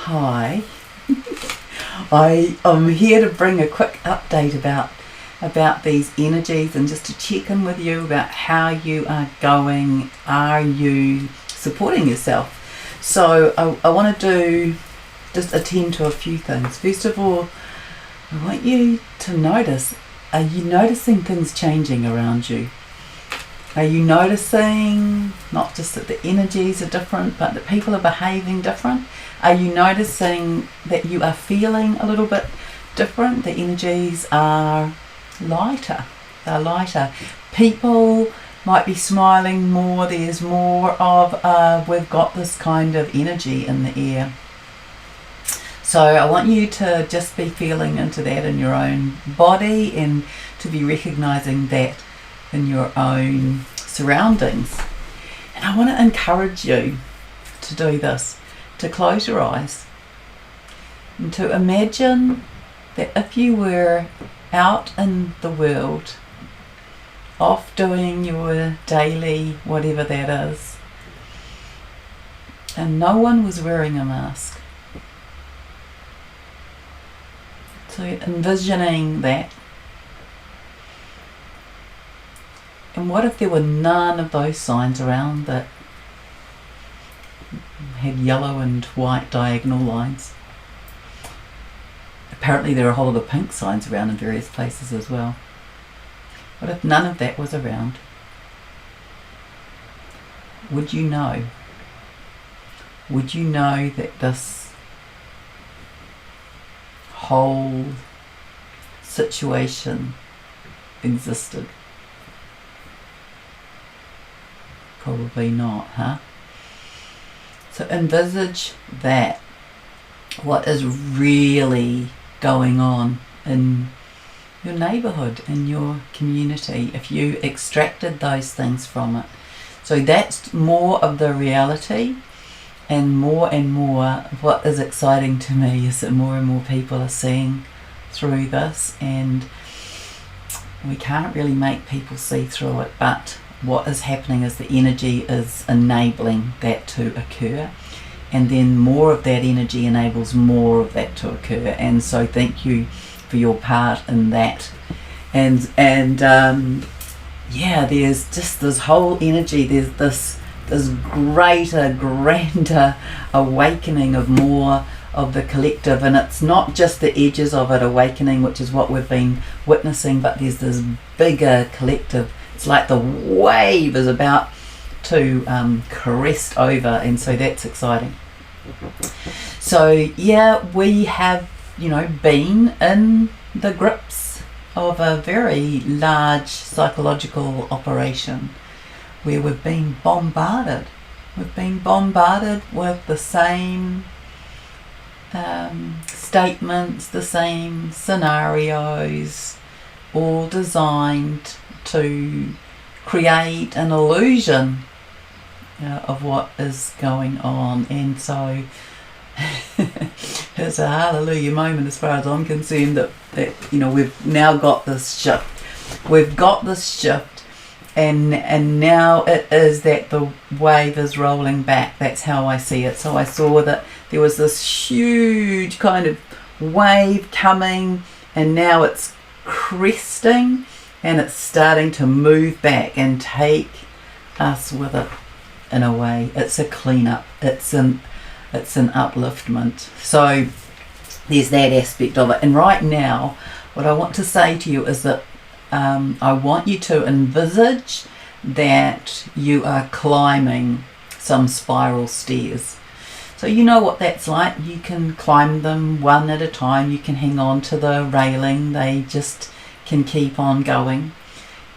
Hi. I am here to bring a quick update about these energies and just to check in with you about how you are going. Are you supporting yourself? So I want to just attend to a few things. First of all, I want you to notice, are you noticing things changing around you? Are you noticing not just that the energies are different, but that people are behaving different? Are you noticing that you are feeling a little bit different? The energies are lighter. They're lighter. People might be smiling more. There's more of we've got this kind of energy in the air. So I want you to just be feeling into that in your own body and to be recognizing that in your own surroundings. And I want to encourage you to do this, to close your eyes and to imagine that if you were out in the world, off doing your daily whatever that is, and no one was wearing a mask. So envisioning that. And what if there were none of those signs around that had yellow and white diagonal lines? Apparently there are a whole lot of pink signs around in various places as well. What if none of that was around? Would you know? Would you know that this whole situation existed? Probably not, huh? So envisage that. What is really going on in your neighbourhood, in your community, if you extracted those things from it. So that's more of the reality, and more what is exciting to me is that more and more people are seeing through this, and we can't really make people see through it, but what is happening is the energy is enabling that to occur, and then more of that energy enables more of that to occur. And so thank you for your part in that. And there's just this whole energy. There's this greater, grander awakening of more of the collective, and it's not just the edges of it awakening, which is what we've been witnessing, but there's this bigger collective. It's like the wave is about to crest over, and so that's exciting. So yeah, we have, been in the grips of a very large psychological operation where we've been bombarded. We've been bombarded with the same statements, the same scenarios, all designed to create an illusion of what is going on. And so it's a hallelujah moment as far as I'm concerned that we've now got this shift. We've got this shift, and now it is that the wave is rolling back. That's how I see it. So I saw that there was this huge kind of wave coming, and now it's cresting, and it's starting to move back and take us with it in a way. It's a cleanup. It's an upliftment. So there's that aspect of it. And right now, what I want to say to you is that I want you to envisage that you are climbing some spiral stairs. So you know what that's like. You can climb them one at a time. You can hang on to the railing. They just can keep on going.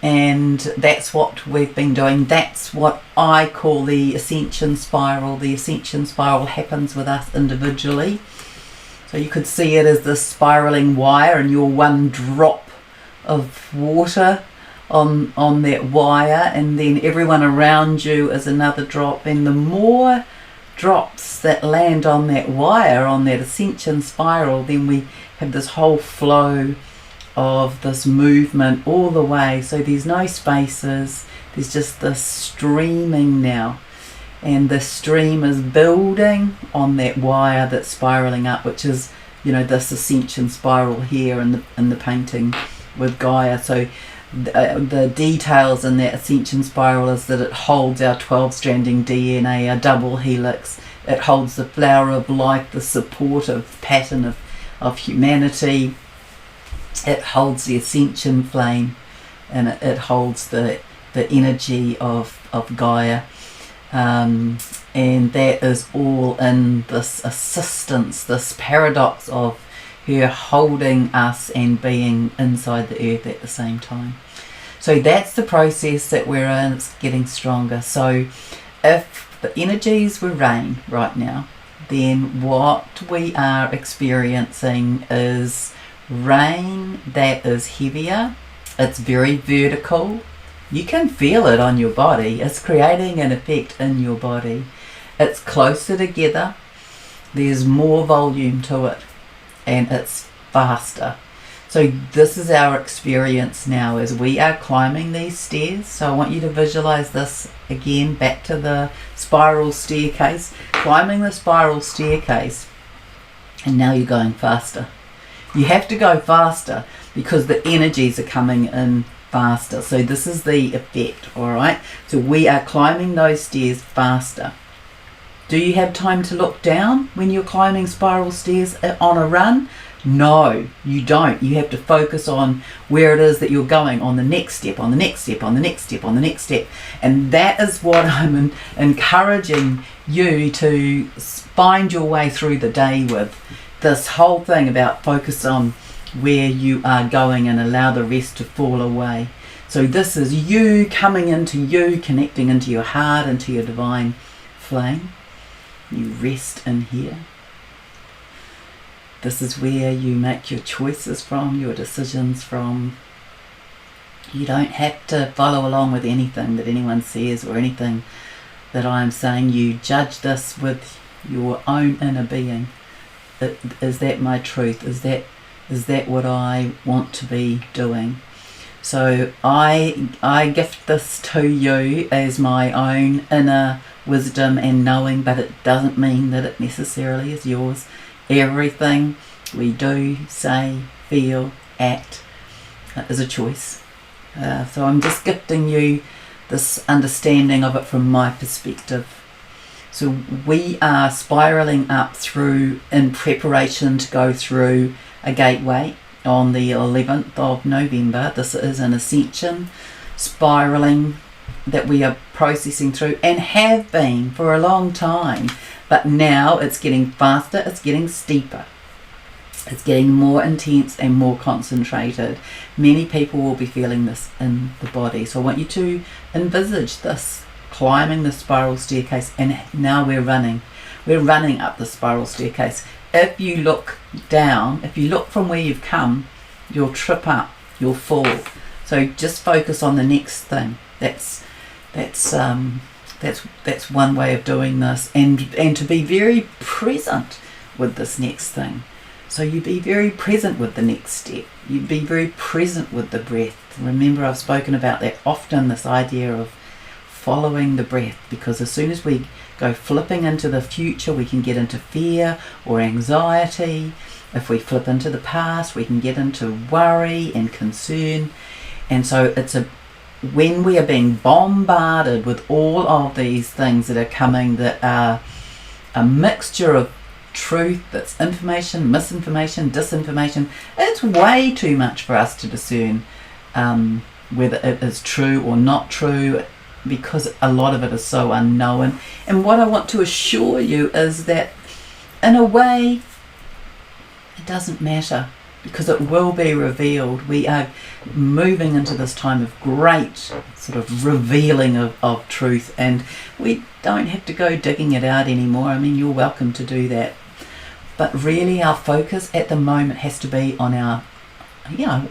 And that's what we've been doing. That's what I call the Ascension Spiral. The Ascension Spiral happens with us individually. So you could see it as this spiraling wire, and you're one drop of water on that wire, and then everyone around you is another drop. And the more drops that land on that wire, on that Ascension Spiral, then we have this whole flow of this movement all the way. So there's no spaces, there's just this streaming now. and the stream is building on that wire that's spiraling up, which is, you know, this ascension spiral here in the painting with Gaia. So the details in that ascension spiral is that it holds our 12-stranding DNA, our double helix. It holds the flower of life, the supportive pattern of humanity. It holds the ascension flame, and it holds the energy of Gaia. And that is all in this assistance, this paradox of her holding us and being inside the earth at the same time. So that's the process that we're in. It's getting stronger. So if the energies were rain right now, then what we are experiencing is rain that is heavier. It's very vertical. You can feel it on your body. It's creating an effect in your body. It's closer together. There's more volume to it, and it's faster. So this is our experience now as we are climbing these stairs. So I want you to visualize this again, back to the spiral staircase, climbing the spiral staircase, and now you're going faster. You have to go faster because the energies are coming in faster. So this is the effect, all right? So we are climbing those stairs faster. Do you have time to look down when you're climbing spiral stairs on a run? No, you don't. You have to focus on where it is that you're going, on the next step, on the next step, on the next step, on the next step. And that is what I'm encouraging you to find your way through the day with. This whole thing about focus on where you are going and allow the rest to fall away. So this is you coming into you, connecting into your heart, into your divine flame. You rest in here. This is where you make your choices from, your decisions from. You don't have to follow along with anything that anyone says or anything that I'm saying. You judge this with your own inner being. Is that my truth? Is that what I want to be doing? So I gift this to you as my own inner wisdom and knowing, but it doesn't mean that it necessarily is yours. Everything we do, say, feel, act is a choice. So I'm just gifting you this understanding of it from my perspective. So we are spiraling up through in preparation to go through a gateway on the 11th of November. This is an ascension spiraling that we are processing through and have been for a long time. But now it's getting faster, it's getting steeper. It's getting more intense and more concentrated. Many people will be feeling this in the body. So I want you to envisage this, climbing the spiral staircase, and now we're running. We're running up the spiral staircase. If you look down, if you look from where you've come, you'll trip up, you'll fall. So just focus on the next thing. That's one way of doing this, and to be very present with this next thing. So you be very present with the next step. You be very present with the breath. Remember, I've spoken about that often, this idea of following the breath, because as soon as we go flipping into the future, we can get into fear or anxiety. If we flip into the past, we can get into worry and concern. And so when we are being bombarded with all of these things that are coming, that are a mixture of truth, that's information, misinformation, disinformation, it's way too much for us to discern whether it is true or not true, because a lot of it is so unknown. And what I want to assure you is that in a way it doesn't matter, because it will be revealed. We are moving into this time of great sort of revealing of truth, and we don't have to go digging it out anymore. I mean, you're welcome to do that. But really our focus at the moment has to be on our, I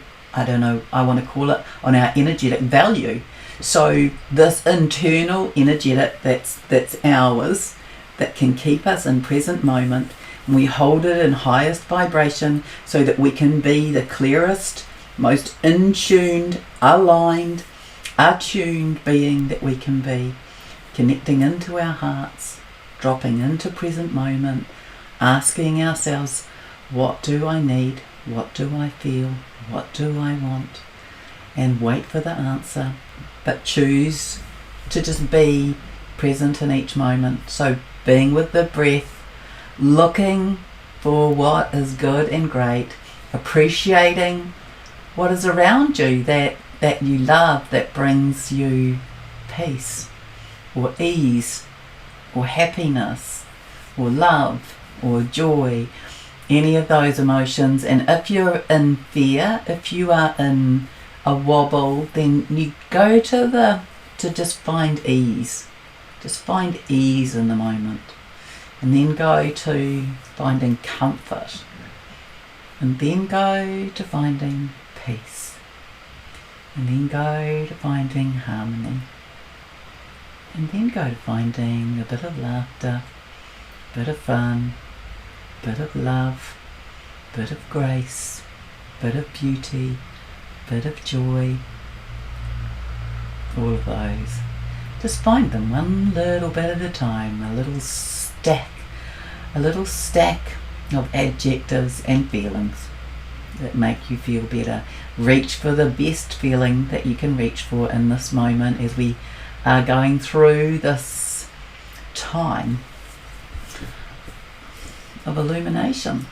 want to call it on our energetic value. So this internal energetic that's ours, that can keep us in present moment, and we hold it in highest vibration so that we can be the clearest, most in-tuned, aligned, attuned being that we can be. connecting into our hearts, dropping into present moment, asking ourselves, what do I need? What do I feel? What do I want? And wait for the answer, but choose to just be present in each moment. So being with the breath, looking for what is good and great, appreciating what is around you that you love, that brings you peace or ease or happiness or love or joy, any of those emotions. And if you're in fear, if you are in a wobble, then you go to just find ease. Just find ease in the moment. And then go to finding comfort. And then go to finding peace. And then go to finding harmony. And then go to finding a bit of laughter, a bit of fun, a bit of love, a bit of grace, a bit of beauty, a bit of joy. All of those. Just find them one little bit at a time, a little stack of adjectives and feelings that make you feel better. Reach for the best feeling that you can reach for in this moment as we are going through this time of illumination.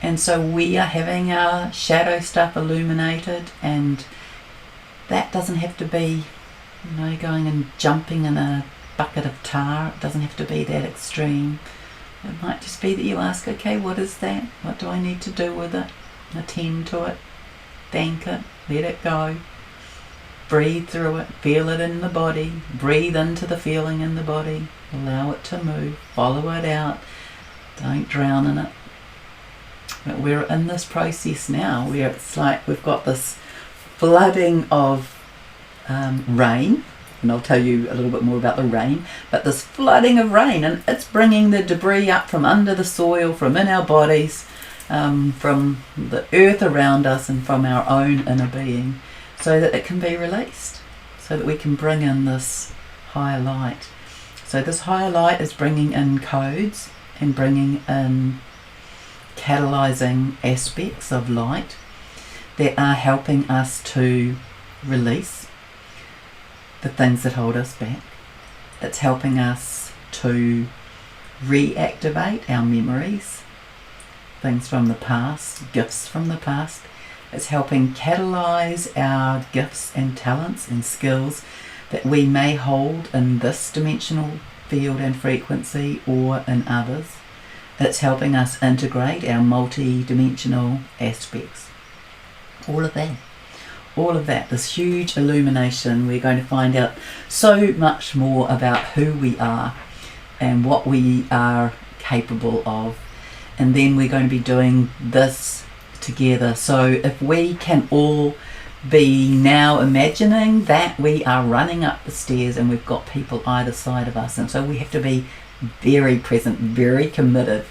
And so we are having our shadow stuff illuminated, and that doesn't have to be, going and jumping in a bucket of tar. It doesn't have to be that extreme. It might just be that you ask, okay, what is that? What do I need to do with it? Attend to it, thank it, let it go. Breathe through it, feel it in the body, breathe into the feeling in the body, allow it to move, follow it out, don't drown in it. But we're in this process now where it's like we've got this flooding of rain, and I'll tell you a little bit more about the rain, but this flooding of rain, and it's bringing the debris up from under the soil, from in our bodies, from the earth around us, and from our own inner being, so that it can be released, so that we can bring in this higher light. So this higher light is bringing in codes and bringing in catalyzing aspects of light that are helping us to release the things that hold us back. It's helping us to reactivate our memories, things from the past, gifts from the past. It's helping catalyze our gifts and talents and skills that we may hold in this dimensional field and frequency or in others. It's helping us integrate our multi-dimensional aspects. All of that, this huge illumination. We're going to find out so much more about who we are and what we are capable of. And then we're going to be doing this together. So if we can all be now imagining that we are running up the stairs and we've got people either side of us, and so we have to be very present, very committed,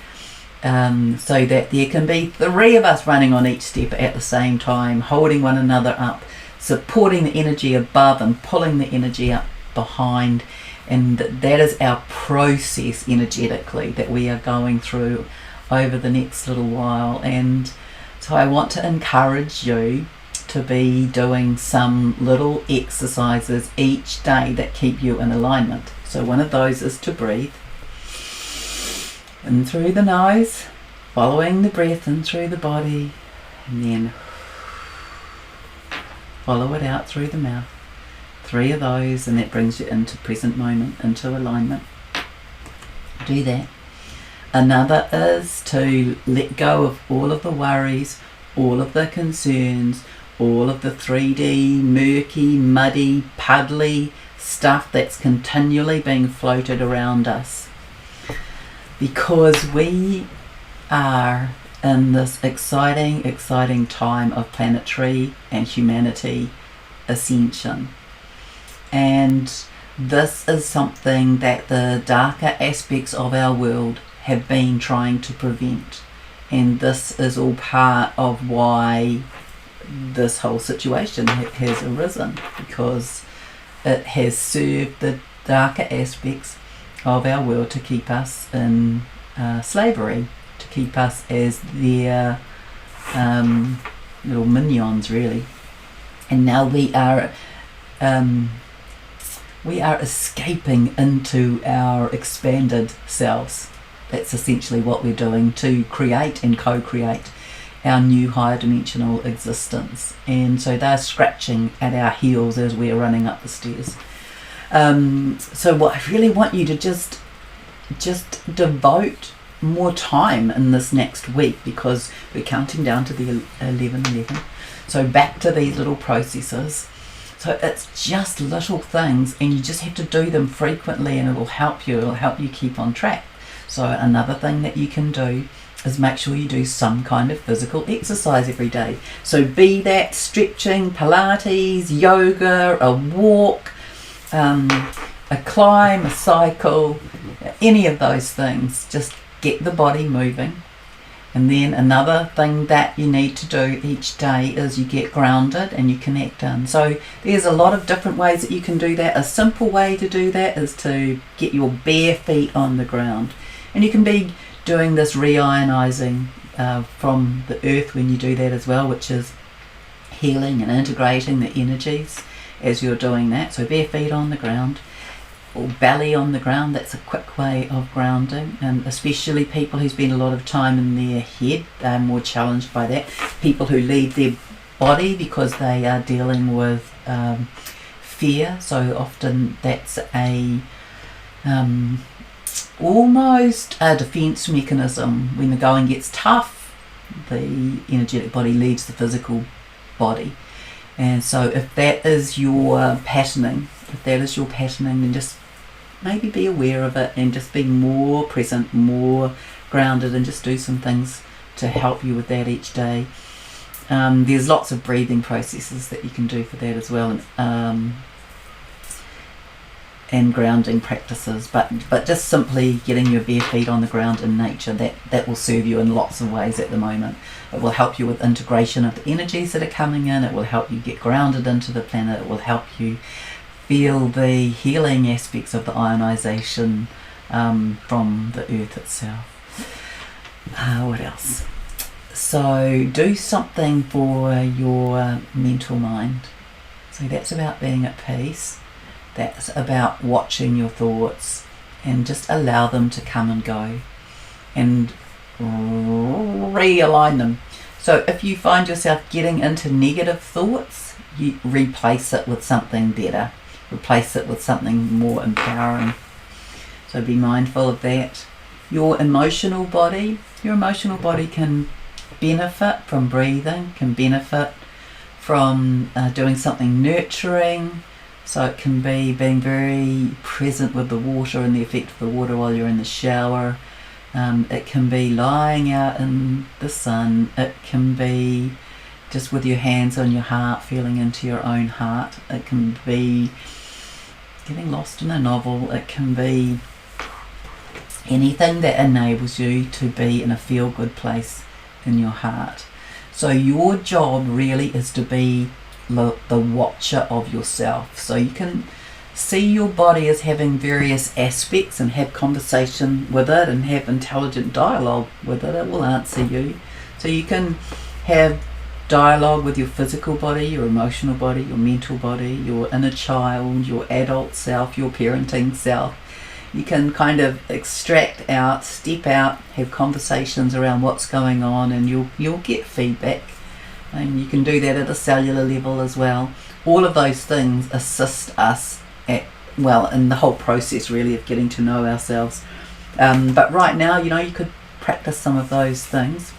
so that there can be 3 of us running on each step at the same time, holding one another up, supporting the energy above and pulling the energy up behind. And that is our process energetically that we are going through over the next little while. And so I want to encourage you to be doing some little exercises each day that keep you in alignment. So one of those is to breathe in through the nose, following the breath in through the body, and then follow it out through the mouth. 3 of those, and that brings you into present moment, into alignment. Do that. Another is to let go of all of the worries, all of the concerns, all of the 3D, murky, muddy, puddly stuff that's continually being floated around us. Because we are in this exciting time of planetary and humanity ascension. And this is something that the darker aspects of our world have been trying to prevent. And this is all part of why this whole situation has arisen, because it has served the darker aspects of our world to keep us in slavery, to keep us as their little minions, really. And now we are escaping into our expanded selves. That's essentially what we're doing, to create and co-create our new higher dimensional existence. And so they're scratching at our heels as we're running up the stairs. So what I really want you to just devote more time in this next week, because we're counting down to the 11:11. So back to these little processes. So it's just little things, and you just have to do them frequently, and it'll help you keep on track. So another thing that you can do is make sure you do some kind of physical exercise every day. So be that stretching, Pilates, yoga, a walk, a climb, a cycle, any of those things. Just get the body moving. And then another thing that you need to do each day is you get grounded and you connect in. So there's a lot of different ways that you can do that. A simple way to do that is to get your bare feet on the ground. And you can be doing this reionizing from the earth when you do that as well, which is healing and integrating the energies as you're doing that. So bare feet on the ground, or belly on the ground. That's a quick way of grounding, and especially people who spend a lot of time in their head, they're more challenged by that. People who leave their body because they are dealing with fear, so often that's almost a defense mechanism. When the going gets tough, the energetic body leaves the physical body. And so if that is your patterning, then just maybe be aware of it and just be more present, more grounded, and just do some things to help you with that each day. There's lots of breathing processes that you can do for that as well, and grounding practices, but just simply getting your bare feet on the ground in nature, that will serve you in lots of ways at the moment. It will help you with integration of the energies that are coming in. It will help you get grounded into the planet. It will help you feel the healing aspects of the ionization from the earth itself. What else? So do something for your mental mind. So that's about being at peace. That's about watching your thoughts and just allow them to come and go and realign them. So if you find yourself getting into negative thoughts, you replace it with something better. Replace it with something more empowering. So be mindful of that. Your emotional body can benefit from breathing, can benefit from doing something nurturing. So it can be being very present with the water and the effect of the water while you're in the shower. It can be lying out in the sun. It can be just with your hands on your heart, feeling into your own heart. It can be getting lost in a novel. It can be anything that enables you to be in a feel-good place in your heart. So your job really is to be the watcher of yourself. So you can see your body as having various aspects and have conversation with it and have intelligent dialogue with it. It will answer you. So you can have dialogue with your physical body, your emotional body, your mental body, your inner child, your adult self, your parenting self. You can kind of extract out, step out, have conversations around what's going on, and you'll get feedback. And you can do that at a cellular level as well. All of those things assist us in the whole process really of getting to know ourselves. But right now, you could practice some of those things.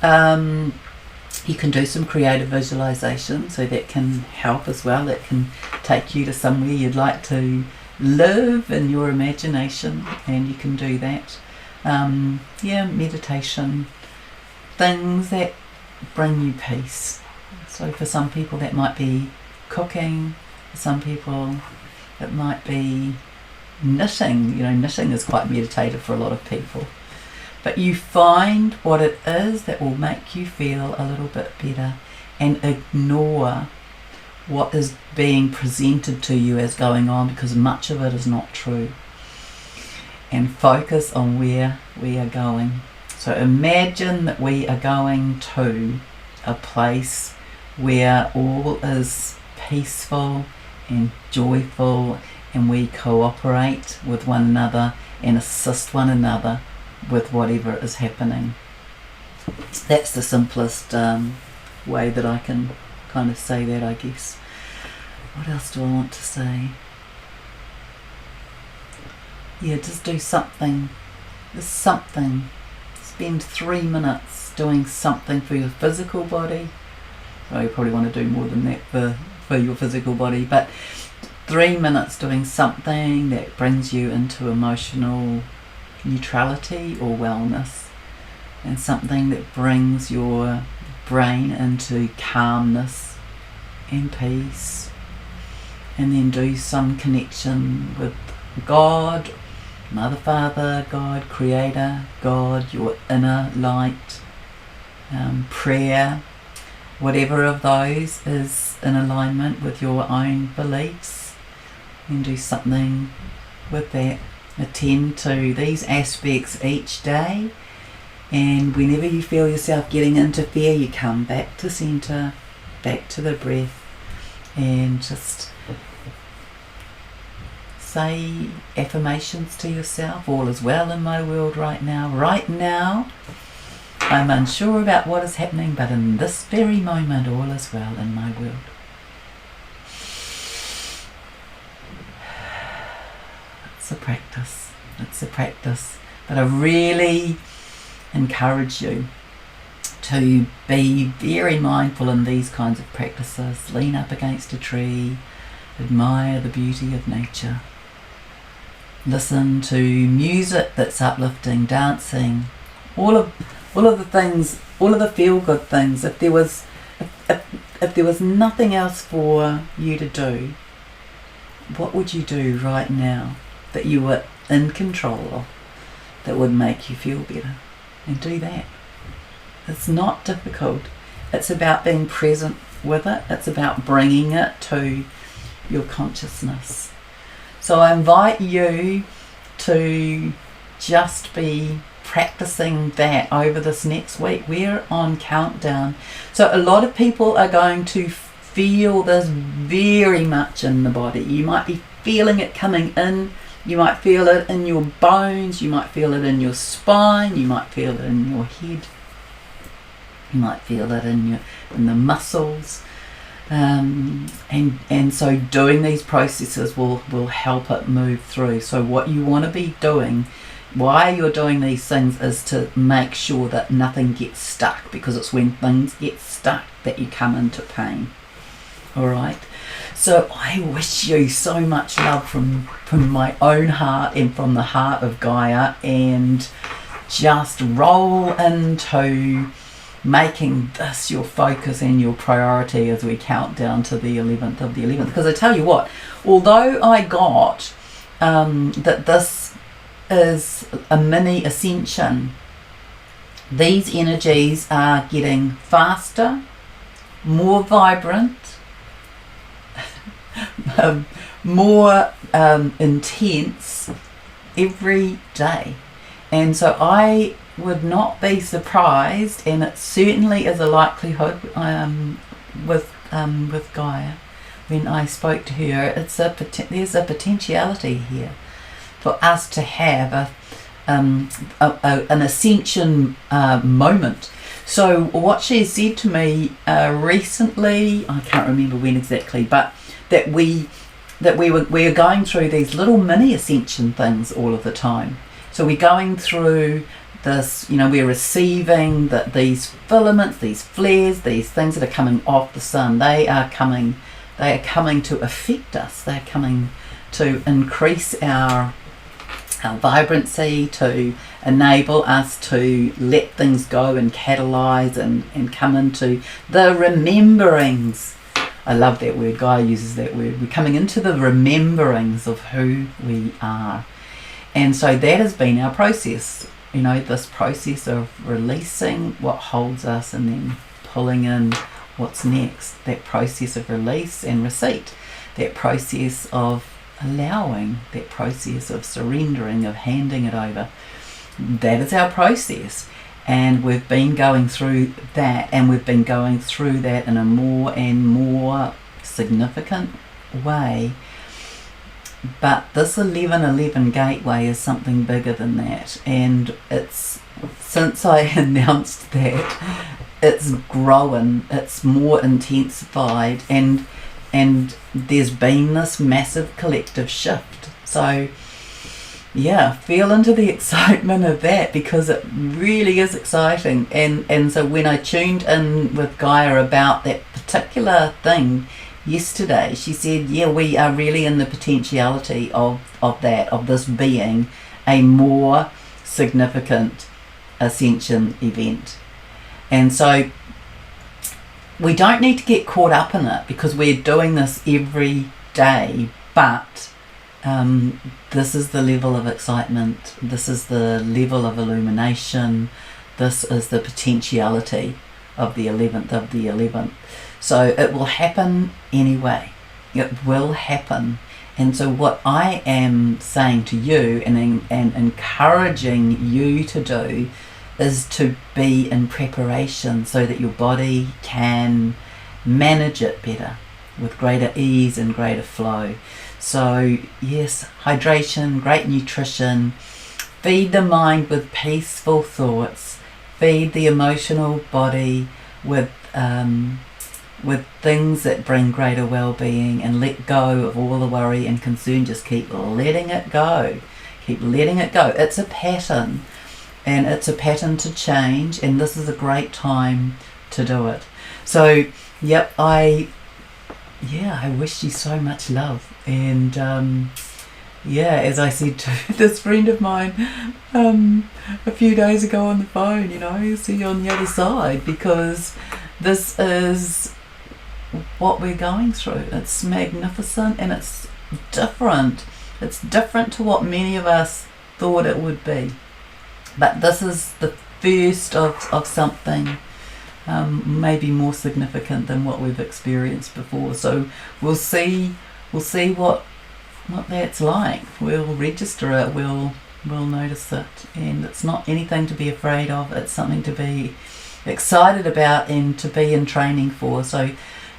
You can do some creative visualization, so that can help as well. That can take you to somewhere you'd like to live in your imagination, and you can do that. Meditation, things that bring you peace. So for some people that might be cooking, for some people it might be knitting. Knitting is quite meditative for a lot of people. But you find what it is that will make you feel a little bit better, and ignore what is being presented to you as going on, because much of it is not true. And focus on where we are going. So imagine that we are going to a place where all is peaceful and joyful, and we cooperate with one another and assist one another with whatever is happening. That's the simplest way that I can kind of say that, I guess. What else do I want to say? Yeah, just do something. Just something. Spend 3 minutes doing something for your physical body. Well, you probably want to do more than that for your physical body, but 3 minutes doing something that brings you into emotional neutrality or wellness, and something that brings your brain into calmness and peace. And then do some connection with God, Mother, Father, God, Creator, God, your inner light, prayer, whatever of those is in alignment with your own beliefs, and do something with that. Attend to these aspects each day, and whenever you feel yourself getting into fear, you come back to center, back to the breath, and just say affirmations to yourself. All is well in my world right now. Right now, I'm unsure about what is happening, but in this very moment, all is well in my world. It's a practice. It's a practice. But I really encourage you to be very mindful in these kinds of practices. Lean up against a tree. Admire the beauty of nature. Listen to music that's uplifting, dancing, all of the things, all of the feel-good things. If there was nothing else for you to do, what would you do right now that you were in control of, that would make you feel better? And do that. It's not difficult. It's about being present with it. It's about bringing it to your consciousness. So I invite you to just be practicing that over this next week. We're on countdown. So a lot of people are going to feel this very much in the body. You might be feeling it coming in. You might feel it in your bones. You might feel it in your spine. You might feel it in your head. You might feel it in the muscles. And so doing these processes will help it move through. So what you want to be doing, why you're doing these things, is to make sure that nothing gets stuck, because it's when things get stuck that you come into pain. All right. So I wish you so much love from my own heart and from the heart of Gaia, and just roll into making this your focus and your priority as we count down to the 11th of the 11th. Because I tell you what, although I got that this is a mini ascension, these energies are getting faster, more vibrant, more intense every day. And so I would not be surprised, and it certainly is a likelihood with Gaia. When I spoke to her, there's a potentiality here for us to have an ascension moment. So what she said to me recently, I can't remember when exactly, but that we're going through these little mini ascension things all of the time. So we're going through this, we're receiving these filaments, these flares, these things that are coming off the sun. They are coming to affect us. They're coming to increase our vibrancy, to enable us to let things go and catalyze and come into the rememberings. I love that word. Gaia uses that word. We're coming into the rememberings of who we are. And so that has been our process, this process of releasing what holds us and then pulling in what's next, that process of release and receipt, that process of allowing, that process of surrendering, of handing it over. That is our process, and we've been going through that, and we've been going through that in a more and more significant way. But this 1111 gateway is something bigger than that, and it's, since I announced that, it's grown, it's more intensified, and there's been this massive collective shift. So yeah, feel into the excitement of that, because it really is exciting. And so when I tuned in with Gaia about that particular thing yesterday, she said, yeah, we are really in the potentiality of this being a more significant ascension event. And so we don't need to get caught up in it, because we're doing this every day, but this is the level of excitement, this is the level of illumination, this is the potentiality of the 11th of the 11th. So it will happen anyway. It will happen. And so what I am saying to you and encouraging you to do is to be in preparation, so that your body can manage it better, with greater ease and greater flow. So yes, hydration, great nutrition, feed the mind with peaceful thoughts, feed the emotional body with things that bring greater well-being, and let go of all the worry and concern. Just keep letting it go. Keep letting it go. It's a pattern, and it's a pattern to change, and this is a great time to do it. So yep, I wish you so much love. And as I said to this friend of mine a few days ago on the phone, see you on the other side, because this is what we're going through. It's magnificent, and it's different. It's different to what many of us thought it would be. But this is the first of something maybe more significant than what we've experienced before. So we'll see what that's like. We'll register it, we'll notice it, and it's not anything to be afraid of. It's something to be excited about and to be in training for. So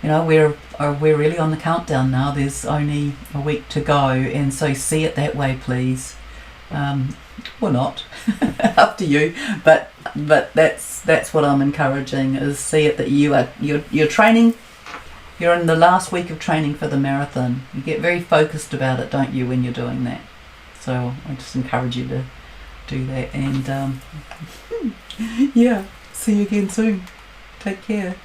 we're really on the countdown now. There's only a week to go, and so see it that way, please. Or not, up to you. But that's what I'm encouraging, is see it that you're training. You're in the last week of training for the marathon. You get very focused about it, don't you, when you're doing that? So I just encourage you to do that. And see you again soon. Take care.